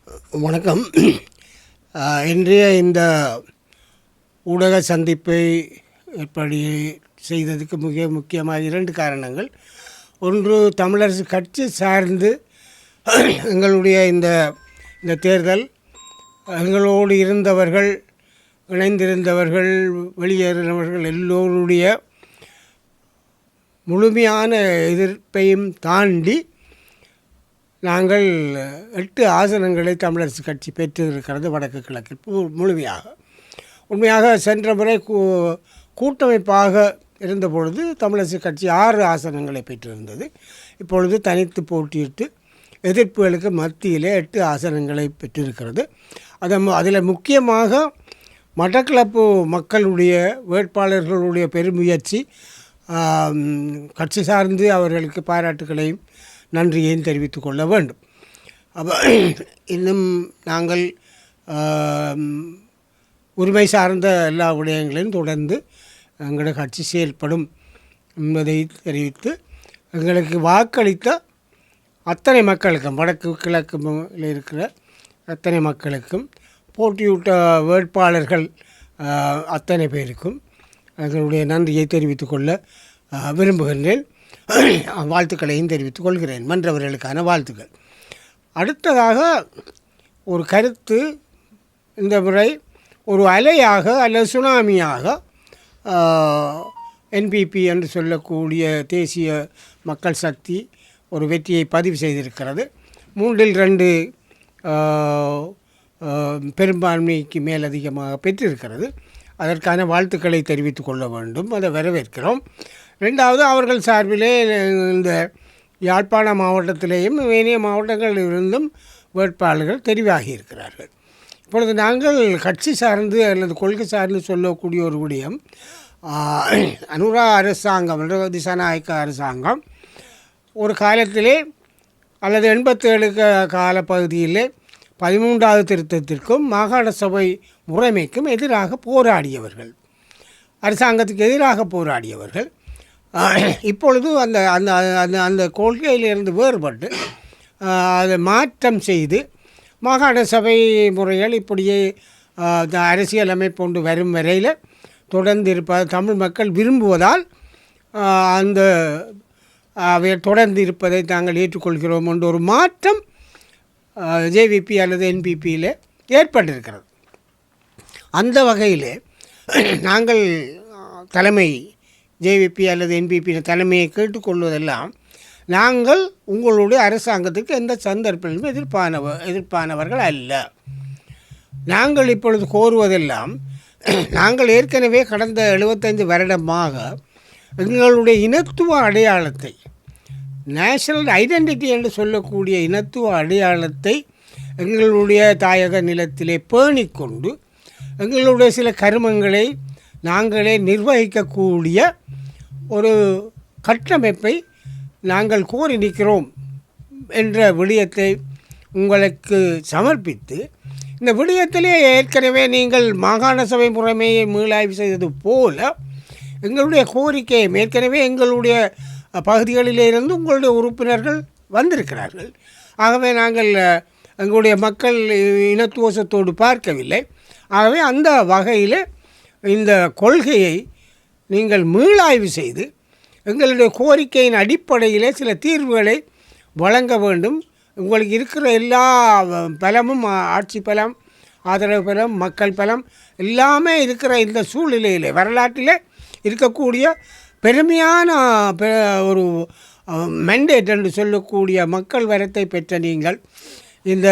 வணக்கம். இன்றைய இந்த ஊடக சந்திப்பை ஏற்பாடு செய்ததுக்கு மிக முக்கியமாக 2 காரணங்கள். ஒன்று, தமிழரசு கட்சி சார்ந்து எங்களுடைய இந்த தேர்தல் எங்களோடு இருந்தவர்கள், இணைந்திருந்தவர்கள், வெளியேறினவர்கள் எல்லோருடைய முழுமையான எதிர்ப்பையும் தாண்டி நாங்கள் 8 ஆசனங்களை தமிழரசு கட்சி பெற்றிருக்கிறது வடக்கு கிழக்கில் முழுமையாக. உண்மையாக சென்ற முறை கூட்டமைப்பாக இருந்தபொழுது தமிழரசு கட்சி 6 ஆசனங்களை பெற்றிருந்தது. இப்பொழுது தனித்து போட்டியிட்டு எதிர்ப்புகளுக்கு மத்தியிலே 8 ஆசனங்களை பெற்றிருக்கிறது. அதில் முக்கியமாக மட்டக்களப்பு மக்களுடைய வேட்பாளர்களுடைய பெருமுயற்சி, கட்சி சார்ந்து அவர்களுக்கு பாராட்டுகளையும் நன்றியையும் தெரிவித்துக் கொள்ள வேண்டும். அப்போ இன்னும் நாங்கள் உரிமை சார்ந்த எல்லா விடயங்களையும் தொடர்ந்து எங்களுடைய கட்சி செயல்படும் என்பதை தெரிவித்து, எங்களுக்கு வாக்களித்த அத்தனை மக்களுக்கும், வடக்கு கிழக்கில் இருக்கிற அத்தனை மக்களுக்கும், போட்டியிட்ட வேட்பாளர்கள் அத்தனை பேருக்கும் எங்களுடைய நன்றியை தெரிவித்துக் கொள்ள விரும்புகின்றேன். வாழ்த்துக்களையும் தெரிவித்துக் கொள்கிறேன், மன்றவர்களுக்கான வாழ்த்துக்கள். அடுத்ததாக ஒரு கருத்து, இந்த முறை ஒரு அலையாக அல்லது சுனாமியாக என்பிபி என்று சொல்லக்கூடிய தேசிய மக்கள் சக்தி ஒரு வெற்றியை பதிவு செய்திருக்கிறது. 3/2 பெரும்பான்மைக்கு மேலதிகமாக பெற்றிருக்கிறது. அதற்கான வாழ்த்துக்களை தெரிவித்துக் கொள்ள வேண்டும், அதை வரவேற்கிறோம். 2வது, அவர்கள் சார்பிலே இந்த யாழ்ப்பாண மாவட்டத்திலேயும் ஏனைய மாவட்டங்களில் இருந்தும் வேட்பாளர்கள் தெரிவாகி இருக்கிறார்கள். இப்பொழுது நாங்கள் கட்சி சார்ந்து அல்லது கொள்கை சார்ந்து சொல்லக்கூடிய ஒரு விடயம், அனுரா அரசாங்கம், திசாநாயக்க அரசாங்கம் ஒரு காலத்திலே அல்லது 87 காலப்பகுதியிலே 13வது திருத்தத்திற்கும் மாகாண சபை முறைமைக்கும் எதிராக போராடியவர்கள், அரசாங்கத்துக்கு எதிராக போராடியவர்கள். இப்பொழுது அந்த அந்த அந்த அந்த கொள்கையிலிருந்து வேறுபட்டு அதை மாற்றம் செய்து மாகாண சபை முறைகள் இப்படியே அரசியல் அமைப்பு வரும் வரையில் தொடர்ந்து இருப்பது தமிழ் மக்கள் விரும்புவதால் அந்த அவை தொடர்ந்து இருப்பதை நாங்கள் ஏற்றுக்கொள்கிறோம் என்ற ஒரு மாற்றம் ஜேவிபி அல்லது என்பிபியில் ஏற்பட்டிருக்கிறது. அந்த வகையில் நாங்கள் தலைமை ஜேவிபி அல்லது என்பிபி தலைமையை கேட்டுக்கொள்வதெல்லாம், நாங்கள் உங்களுடைய அரசாங்கத்துக்கு எந்த சந்தர்ப்பத்திலும் எதிர்ப்பானவர்கள் அல்ல. நாங்கள் இப்பொழுது கோருவதெல்லாம், நாங்கள் ஏற்கனவே கடந்த 75 வருடமாக எங்களுடைய இனத்துவ அடையாளத்தை, நேஷனல் ஐடென்டிட்டி என்று சொல்லக்கூடிய இனத்துவ அடையாளத்தை எங்களுடைய தாயக நிலத்திலே பேணிக்கொண்டு எங்களுடைய சில கருமங்களை நாங்களே நிர்வகிக்கக்கூடிய ஒரு கட்டமைப்பை நாங்கள் கோரி நிற்கிறோம் என்ற விடயத்தை உங்களுக்கு சமர்ப்பித்து, இந்த விடயத்திலே ஏற்கனவே நீங்கள் மாகாண சபை முறைமையை மீளாய்வு செய்தது போல எங்களுடைய கோரிக்கையை ஏற்கனவே எங்களுடைய பகுதிகளிலே இருந்து உங்களுடைய உறுப்பினர்கள் வந்திருக்கிறார்கள். ஆகவே நாங்கள் எங்களுடைய மக்கள் இனத்துவசத்தோடு பார்க்கவில்லை. ஆகவே அந்த வகையில் இந்த கொள்கையை நீங்கள் மீளாய்வு செய்து எங்களுடைய கோரிக்கையின் அடிப்படையிலே சில தீர்வுகளை வழங்க வேண்டும். உங்களுக்கு இருக்கிற எல்லா பலமும், ஆட்சி பலம், ஆதரவு பலம், மக்கள் பலம் எல்லாமே இருக்கிற இந்த சூழ்நிலையிலே, வரலாற்றிலே இருக்கக்கூடிய பெருமையான ஒரு மெண்டேட் என்று சொல்லக்கூடிய மக்கள் வரத்தை பெற்ற நீங்கள் இந்த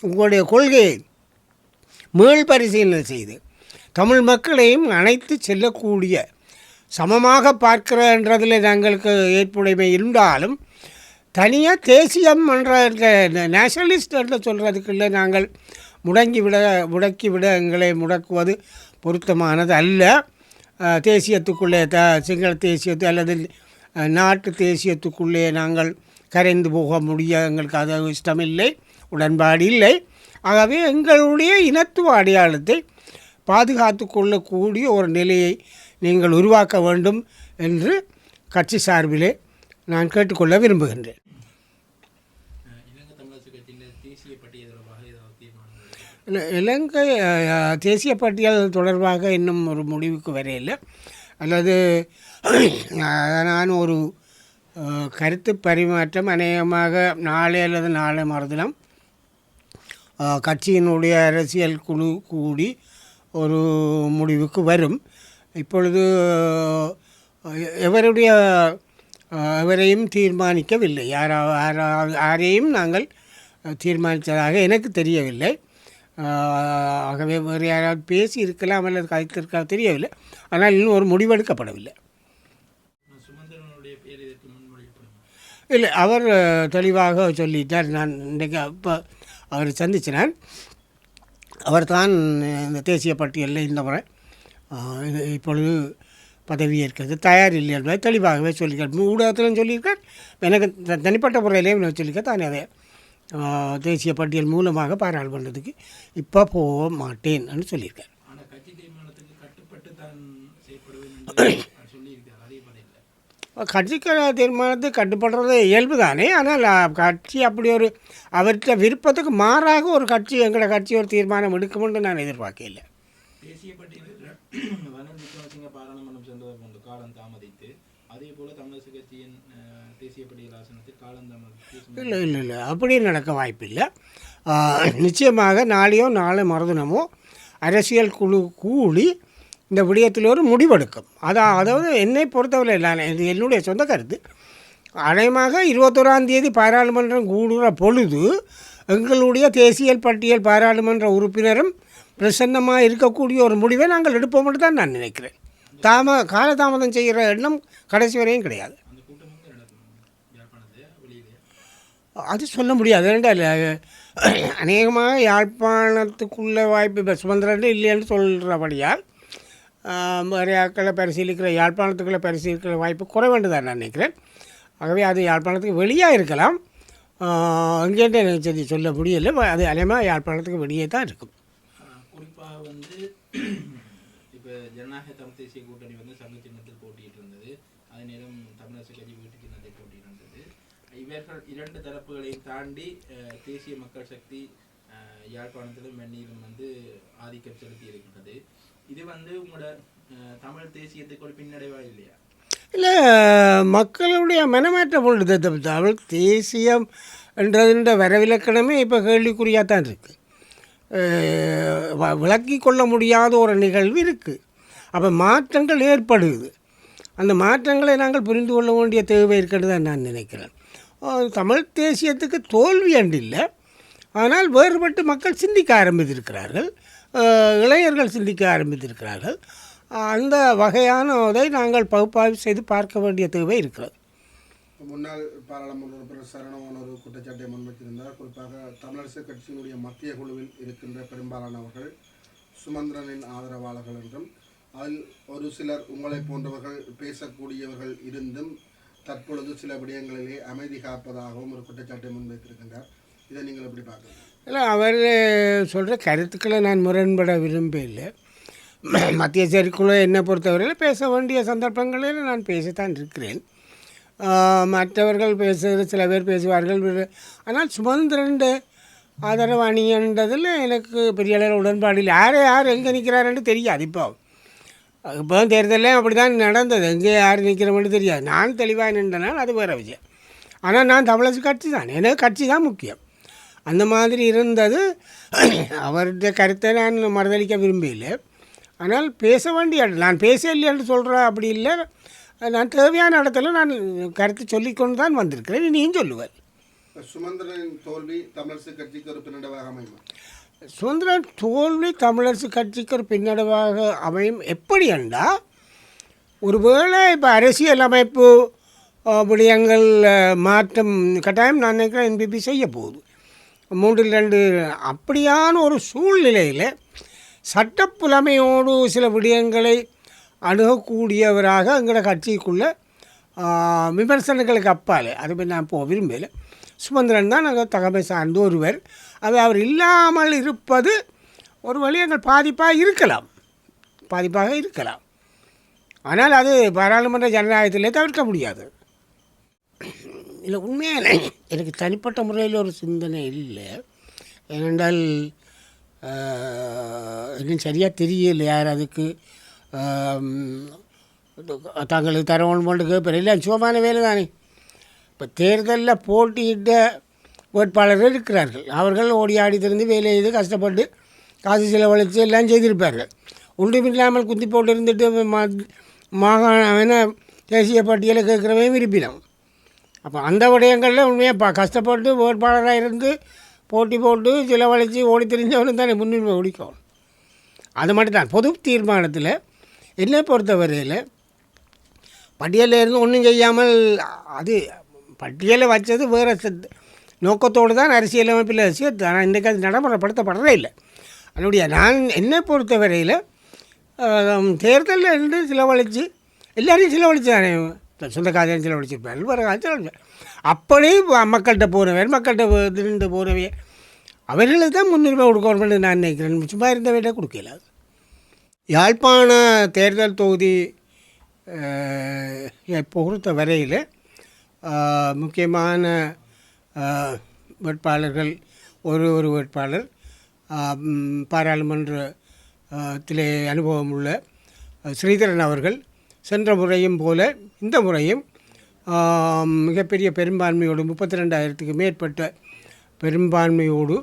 உங்களுடைய கொள்கையை மீள்பரிசீலனை செய்து தமிழ் மக்களையும் அனைத்து செல்லக்கூடிய சமமாக பார்க்கிறன்றதில் நாங்களுக்கு ஏற்புடைமை இருந்தாலும், தனியாக தேசியம் என்ற நேஷனலிஸ்ட் என்று சொல்கிறதுக்குள்ளே நாங்கள் முடக்கிவிட எங்களை முடக்குவது பொருத்தமானது அல்ல. தேசியத்துக்குள்ளே சிங்கள தேசியத்து அல்லது நாட்டு தேசியத்துக்குள்ளே நாங்கள் கரைந்து போக எங்களுக்கு அது இஷ்டமில்லை, உடன்பாடு இல்லை. ஆகவே எங்களுடைய இனத்துவ அடையாளத்தை பாதுகாத்து கொள்ளக்கூடிய ஒரு நிலையை நீங்கள் உருவாக்க வேண்டும் என்று கட்சி சார்பிலே நான் கேட்டுக்கொள்ள விரும்புகின்றேன். இலங்கை தமிழரசு கட்சியின் தேசிய பட்டியல் தொடர்பாக ஏதாவது தீர்மானம்? இல்லை, இலங்கை தேசிய பட்டியல் தொடர்பாக இன்னும் ஒரு முடிவுக்கு வரையில்லை. அல்லது நான் ஒரு கருத்து பரிமாற்றம் அநேகமாக நாளை அல்லது நாளை மறுதினம் கட்சியினுடைய அரசியல் குழு கூடி ஒரு முடிவுக்கு வரும். இப்பொழுது எவரையும் தீர்மானிக்கவில்லை, யாரையும் நாங்கள் தீர்மானித்ததாக எனக்கு தெரியவில்லை. ஆகவே வேறு யாராவது பேசி இருக்கலாம் அல்லது கதைத்திருக்கா தெரியவில்லை. ஆனால் இன்னும் ஒரு முடிவெடுக்கப்படவில்லை. இல்லை, அவர் தெளிவாக சொல்லிட்டார். நான் இன்றைக்கு அப்போ அவர் சந்திச்சினான். அவர் தான் இந்த தேசிய பட்டியலில் இந்த முறை இப்பொழுது பதவியேற்கிறது தயார் இல்லை என்பதை தெளிவாகவே சொல்லியிருக்கார். ஊடகத்திலும் சொல்லியிருக்கார், எனக்கு தனிப்பட்ட முறையிலேயும் சொல்லியிருக்கார். தான் அதை தேசிய பட்டியல் மூலமாக பாராளுமன்றத்துக்கு இப்போ போக மாட்டேன்னு சொல்லியிருக்கார். கட்சிக்கு தீர்மானத்துக்கு கட்டுப்படுறது இயல்பு தானே. ஆனால் கட்சி அப்படி ஒரு அவர்கிட்ட விருப்பத்துக்கு மாறாக ஒரு கட்சி எங்களோட கட்சி ஒரு தீர்மானம் எடுக்கும்னு நான் எதிர்பார்க்கல. தேசிய பட்டியலில் பாராளுமன்றம் சென்றதை போன்ற காலம் தாமதித்து அதே போல் தமிழரசு கட்சியின் தேசிய பட்டியல் ஆசனத்தில் காலம் தாமதித்து இல்லை அப்படி நடக்க வாய்ப்பில்லை. நிச்சயமாக நாளையோ நாளை மறுதினமோ அரசியல் குழு கூடி இந்த விடயத்தில் ஒரு முடிவெடுக்கும். அதாவது என்னை பொறுத்தவரை இல்லை, இது என்னுடைய சொந்த கருத்து. அநேகமாக 21ஆம் தேதி பாராளுமன்றம் கூடுகிற பொழுது எங்களுடைய தேசிய பட்டியல் பாராளுமன்ற உறுப்பினரும் பிரசன்னமாக இருக்கக்கூடிய ஒரு முடிவை நாங்கள் எடுப்போம் தான் நான் நினைக்கிறேன். காலதாமதம் செய்கிற எண்ணம் கடைசி வரையும் கிடையாது. அது சொல்ல முடியாது. அநேகமாக யாழ்ப்பாணத்துக்குள்ள வாய்ப்பு இப்போ சுமந்திரன் இல்லைன்னு சொல்கிறபடியால் வேறு ஆட்களை பரிசீலிக்கிற யாழ்ப்பாணத்துக்குள்ளே பரிசீலிக்கிற வாய்ப்பு குறைவேண்டு தான் நான் நினைக்கிறேன். ஆகவே அது யாழ்ப்பாணத்துக்கு வெளியாக இருக்கலாம். அங்கேட்டு எனக்கு சொல்ல முடியலை. அது அநேகமாக யாழ்ப்பாணத்துக்கு வெளியே தான் இருக்கும். குறிப்பாக இப்போ ஜனநாயக தமிழ் தேசிய கூட்டணி சங்க சின்னத்தில் போட்டிட்டு இருந்தது. அதே நேரம் தமிழரசு கட்சி வீட்டு சின்னத்தில் போட்டிட்டு இருந்தது. இவர்கள் இரண்டு தரப்புகளையும் தாண்டி தேசிய மக்கள் சக்தி யாழ்ப்பாணத்திலும் மென்னியிலும் ஆதிக்கம் செலுத்தி இருக்கின்றது. இது உங்களோட தமிழ் தேசியத்துக்கு ஒரு பின்னடைவாக இல்லையா? இல்லை, மக்களுடைய மனமாற்றம் உள்ளது. தமிழ் தேசியம் என்றதுன்ற வரவிலக்கணமே இப்போ கேள்விக்குறியாக தான் இருக்குது. விளக்கி கொள்ள முடியாத ஒரு நிகழ்வு இருக்குது. அப்போ மாற்றங்கள் ஏற்படுது. அந்த மாற்றங்களை நாங்கள் புரிந்து கொள்ள வேண்டிய தேவை இருக்கிறது தான் நான் நினைக்கிறேன். தமிழ் தேசியத்துக்கு தோல்வி அண்டு இல்லை, ஆனால் வேறுபட்டு மக்கள் சிந்திக்க ஆரம்பித்திருக்கிறார்கள், இளைஞர்கள் சிந்திக்க ஆரம்பித்திருக்கிறார்கள். அந்த வகையானதை நாங்கள் பகுப்பாய்வு செய்து பார்க்க வேண்டிய தேவை இருக்கிறது. முன்னாள் பாராளுமன்ற உறுப்பினர் சரணவன் ஒரு குற்றச்சாட்டை முன்வைத்திருந்தார். குறிப்பாக தமிழரசு கட்சியினுடைய மத்திய குழுவில் இருக்கின்ற பெரும்பாலானவர்கள் சுமந்திரனின் ஆதரவாளர்கள் என்றும், அதில் ஒரு சிலர் உங்களை போன்றவர்கள் பேசக்கூடியவர்கள் இருந்தும் தற்பொழுது சில விடயங்களிலே அமைதி காப்பதாகவும் ஒரு குற்றச்சாட்டை முன்வைத்திருக்கின்றார். இதை நீங்கள் எப்படி பார்க்குறீங்க? இல்லை, அவர் சொல்கிற கருத்துக்களை நான் முரண்பட விரும்பவில்லை. மத்திய செயற்குழு என்னை பொறுத்தவரையில் பேச வேண்டிய சந்தர்ப்பங்களில் நான் பேசத்தான் இருக்கிறேன். மற்றவர்கள் பேசுகிற சில பேர் பேசுவார்கள். ஆனால் சுமந்திரன் ஆதரவு அணின்றதில் எனக்கு பெரிய அளவில் உடன்பாடு இல்லை. யார் எங்கே நிற்கிறாருன்னு தெரியாது. இப்போ தேர்தலில் அப்படி தான் நடந்தது. எங்கே யார் நிற்கிறோம்னு தெரியாது. நான் தெளிவாக நின்றனால் அது வேறு விஷயம். ஆனால் நான் தமிழரசு கட்சி தான், எனக்கு கட்சி தான் முக்கியம். அந்த மாதிரி இருந்தது. அவருடைய கருத்தை நான் மறுதளிக்க விரும்பவில்லை. ஆனால் பேச வேண்டிய நான் பேச இல்லைன்னு சொல்கிறேன் அப்படி இல்லை. நான் தேவையான இடத்துல நான் கருத்து சொல்லிக்கொண்டு தான் வந்திருக்கிறேன். இனியும் சொல்லுவார். சுமந்திரனின் தோல்வி தமிழரசு கட்சிக்கு ஒரு பின்னடைவாக அமையும். சுதந்திரன் தோல்வி தமிழரசு கட்சிக்கு ஒரு பின்னடைவாக அமையும். எப்படி என்றால், ஒருவேளை இப்போ அரசியல் அமைப்பு விடயங்கள் மாற்றம் கட்டாயம் நான் நினைக்கிறேன் என்பிபி செய்ய போகுது. 3-2 அப்படியான ஒரு சூழ்நிலையில் சட்டப்புலமையோடு சில விடயங்களை அணுகக்கூடியவராக எங்களோட கட்சிக்குள்ளே விமர்சனங்களுக்கு அப்பால் அது நான் போக விரும்பலை. சுமந்திரன் தான் நாங்கள் தகமை சார்ந்த ஒருவர். அது அவர் இல்லாமல் இருப்பது ஒரு வழி எங்கள் பாதிப்பாக இருக்கலாம். ஆனால் அது பாராளுமன்ற ஜனநாயகத்திலே தவிர்க்க முடியாது. இல்லை உண்மையான எனக்கு தனிப்பட்ட முறையில் ஒரு சிந்தனை இல்லை. ஏனென்றால் இன்னும் சரியாக தெரியல யார் அதுக்கு தங்களுக்கு தரவணும் போட்டு கேட்பார். இல்லை சுகமான வேலை தானே. இப்போ தேர்தலில் போட்டியிட்ட வேட்பாளர்கள் இருக்கிறார்கள். அவர்கள் ஓடி ஆடி திறந்து வேலை செய்து கஷ்டப்பட்டு காசு செலவழித்து எல்லாம் செய்திருப்பார்கள். ஒன்றுமில்லாமல் குந்தி போட்டு இருந்துட்டு மாகாண தேசிய பட்டியலை கேட்குறவையும் விரும்பினோம். அப்போ அந்த விடயங்களில் உண்மையாக கஷ்டப்பட்டு வேட்பாளராக இருந்து போட்டி போட்டு செலவழித்து ஓடி தெரிஞ்சவனும் தானே முன்னுரிமை ஒழிக்கும். அது மட்டும்தான் பொது தீர்மானத்தில் என்னை பொறுத்தவரையில் பட்டியலில் இருந்து ஒன்றும் செய்யாமல் அது பட்டியலை வச்சது வேறு நோக்கத்தோடு தான் அரசியலமைப்பில் சேர்த்து. ஆனால் இன்றைக்கு அது நடைமுறைப்படுத்தப்படுறதே இல்லை. அதனுடைய நான் என்னை பொறுத்தவரையில் தேர்தலில் இருந்து செலவழித்து எல்லாரையும் செலவழித்து தானே சொந்த காதையும் செலவழிச்சிருப்பார் வேறு காலம் செலவழிப்பார். அப்படியே மக்கள்கிட்ட போகிறவர் மக்கள்கிட்ட திரண்டு போகிறவே அவர்களுக்கு தான் முன்னுரிமை கொடுக்கணும்னு நான் நினைக்கிறேன். சும்மா இருந்த விட கொடுக்கல. யாழ்ப்பாண தேர்தல் தொகுதி பொறுத்த வரையில் முக்கியமான வேட்பாளர்கள் ஒரு வேட்பாளர் பாராளுமன்றத்திலே அனுபவம் உள்ள ஸ்ரீதரன் அவர்கள் சென்ற முறையும் போல இந்த முறையும் மிகப்பெரிய பெரும்பான்மையோடு 32,000க்கு மேற்பட்ட பெரும்பான்மையோடு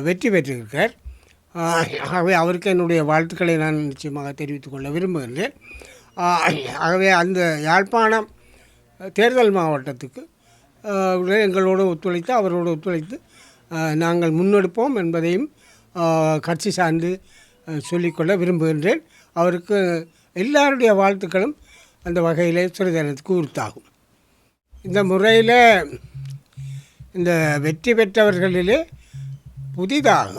வெற்றி பெற்றிருக்கிறார். ஆகவே அவருக்கு என்னுடைய வாழ்த்துக்களை நான் நிச்சயமாக தெரிவித்துக் கொள்ள விரும்புகின்றேன். ஆகவே அந்த யாழ்ப்பாணம் தேர்தல் மாவட்டத்துக்கு எங்களோடு ஒத்துழைத்து அவரோடு ஒத்துழைத்து நாங்கள் முன்னெடுப்போம் என்பதையும் கட்சி சார்ந்து சொல்லிக்கொள்ள விரும்புகின்றேன். அவருக்கு எல்லாருடைய வாழ்த்துக்களும் அந்த வகையிலே சிறிதனத்துக்கு உறுத்தாகும். இந்த முறையில் இந்த வெற்றி பெற்றவர்களிலே புதிதாக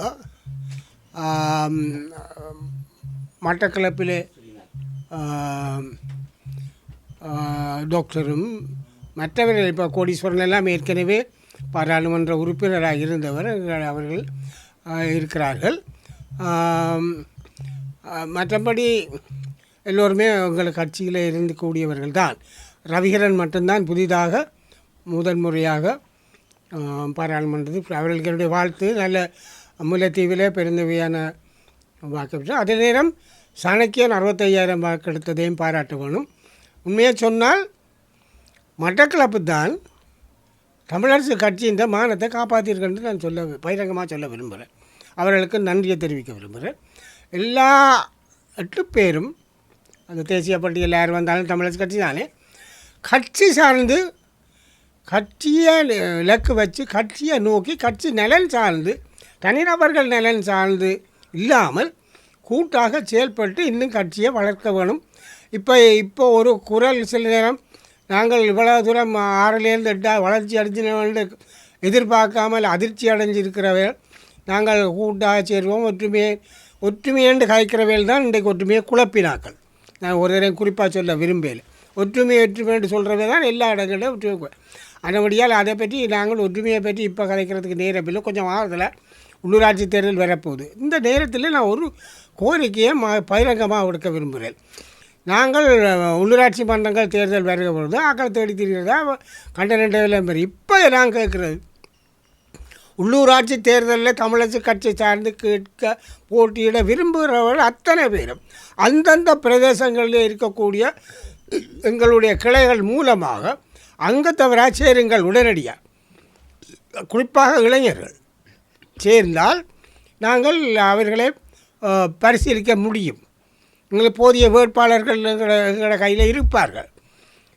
மட்டக்களப்பிலே டாக்டரும் மற்றவர்கள் இப்போ கோடீஸ்வரன் எல்லாம் ஏற்கனவே பாராளுமன்ற உறுப்பினராக இருந்தவர் அவர்கள் இருக்கிறார்கள். மற்றபடி எல்லோருமே எங்கள் கட்சியில் இருந்து கூடியவர்கள் தான். ரவிகரன் மட்டும்தான் புதிதாக முதன்முறையாக பாராளுமன்றத்தில் அவர்களுக்கு என்னுடைய வாழ்த்து. நல்ல முல்லைத்தீவிலே பெருந்தவையான வாக்கு பெற்று அதே நேரம் சாணக்கியன் 65,000 வாக்கு எடுத்ததையும் பாராட்ட வேணும். உண்மையாக சொன்னால் மட்டக்களப்பு தான் தமிழரசு கட்சியின் மானத்தை காப்பாற்றியிருக்கேன்னு நான் பகிரங்கமாக சொல்ல விரும்புகிறேன். அவர்களுக்கு நன்றியை தெரிவிக்க விரும்புகிறேன். எல்லா 8 பேரும் அந்த தேசிய பட்டியலில் யார் வந்தாலும் தமிழரசு கட்சி தானே. கட்சி சார்ந்து கட்சியை இலக்கு வச்சு கட்சியை நோக்கி கட்சி நலன் சார்ந்து தனிநபர்கள் நலன் சார்ந்து இல்லாமல் கூட்டாக செயல்பட்டு இன்னும் கட்சியை வளர்க்க வேணும். இப்போ ஒரு குரல் சில நேரம் நாங்கள் இவ்வளோ தூரம் 6லேருந்து 8 வளர்ச்சி அடைஞ்சினவன்னு எதிர்பார்க்காமல் அதிர்ச்சி அடைஞ்சிருக்கிறவர்கள் நாங்கள் கூட்டாக சேருவோம் ஒற்றுமையென்று காய்க்கிறவர்கள் தான் இன்றைக்கு ஒற்றுமையை குழப்பினாக்கள். நான் ஒரு தடவை குறிப்பாக சொல்ல விரும்பல. ஒற்றுமைன்னு சொல்கிறவே தான் எல்லா இடங்களிலும் ஒற்றுமை. அதன்படியால் அதை பற்றி நாங்கள் ஒற்றுமையை பற்றி இப்போ கலைக்கிறதுக்கு நேரப்பில்லை. கொஞ்சம் வாரத்தில் உள்ளூராட்சி தேர்தல் வரப்போகுது. இந்த நேரத்தில் நான் ஒரு கோரிக்கையை பகிரங்கமாக கொடுக்க விரும்புகிறேன். நாங்கள் உள்ளூராட்சி மன்றங்கள் தேர்தல் வருகிற பொழுது ஆக்களை தேடி திரிகிறதா கண்டனெல்லாம் பெரிய இப்போ நான் கேட்குறது உள்ளூராட்சி தேர்தலில் தமிழரசு கட்சி சார்ந்து கேட்க போட்டியிட விரும்புகிறவர்கள் அத்தனை பேரும் அந்தந்த பிரதேசங்களில் இருக்கக்கூடிய எங்களுடைய கிளைகள் மூலமாக அங்கத்தவராக சேருங்கள். உடனடியாக குறிப்பாக இளைஞர்கள் சேர்ந்தால் நாங்கள் அவர்களை பரிசீலிக்க முடியும். எங்களுக்கு போதிய வேட்பாளர்கள் எங்களோட கையில் இருப்பார்கள்.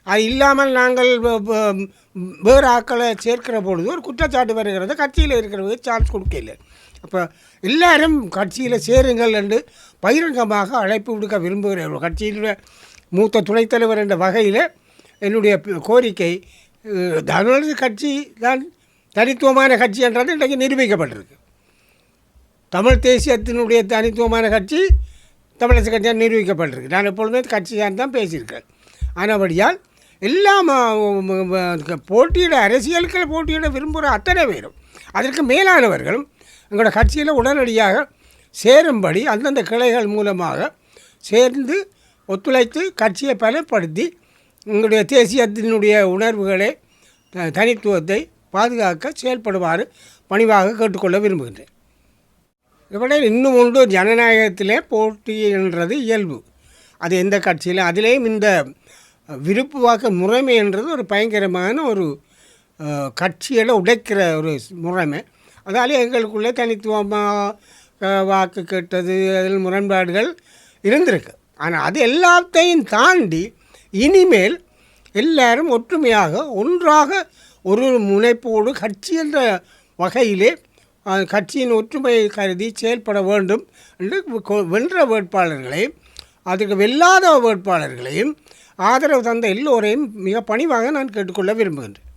அது இல்லாமல் நாங்கள் வேறு ஆக்களை சேர்க்கிற பொழுது ஒரு குற்றச்சாட்டு வருகிறது, கட்சியில் இருக்கிறவங்க சான்ஸ் கொடுக்கல. அப்போ எல்லாரும் கட்சியில் சேருங்கள் என்று பகிரங்கமாக அழைப்பு விடுக்க விரும்புகிறேன். கட்சியில் மூத்த துணைத் தலைவர் என்ற வகையில் என்னுடைய கோரிக்கை தமிழரசு கட்சி தான் தனித்துவமான கட்சி என்றது இன்றைக்கு நிரூபிக்கப்பட்டிருக்கு. தமிழ் தேசியத்தினுடைய தனித்துவமான கட்சி தமிழரசு கட்சியாக நிரூபிக்கப்பட்டிருக்கு. நான் எப்பொழுதுமே கட்சியாக தான் பேசியிருக்கேன். ஆனபடியால் எல்லாம் போட்டியிட அரசியலுக்கள் போட்டியிட விரும்புகிற அத்தனை பேரும் அதற்கு மேலானவர்களும் எங்களோட கட்சியில் உடனடியாக சேரும்படி அந்தந்த கிளைகள் மூலமாக சேர்ந்து ஒத்துழைத்து கட்சியை பலப்படுத்தி எங்களுடைய தேசியத்தினுடைய உணர்வுகளை தனித்துவத்தை பாதுகாக்க செயல்படுமாறு பணிவாக கேட்டுக்கொள்ள விரும்புகின்றேன். இவட இன்னும் ஒன்று, ஜனநாயகத்திலே போட்டி என்றது இயல்பு. அது எந்த கட்சியில், அதிலேயும் இந்த விருப்பு வாக்கு முறைமை என்றது ஒரு பயங்கரமான ஒரு கட்சியில் உடைக்கிற ஒரு முறைமை. அதால் எங்களுக்குள்ளே தனித்துவமாக வாக்கு கேட்டது, அதில் முரண்பாடுகள் இருந்திருக்கு. ஆனால் அது எல்லாத்தையும் தாண்டி இனிமேல் எல்லாரும் ஒற்றுமையாக ஒன்றாக ஒரு முனைப்போடு கட்சி என்ற வகையிலே கட்சியின் ஒற்றுமையை கருதி செயல்பட வேண்டும் என்று வென்ற வேட்பாளர்களையும் அதுக்கு வெல்லாத வேட்பாளர்களையும் ஆதரவு தந்த எல்லோரையும் மிக பணிவாக நான் கேட்டுக்கொள்ள விரும்புகின்றேன்.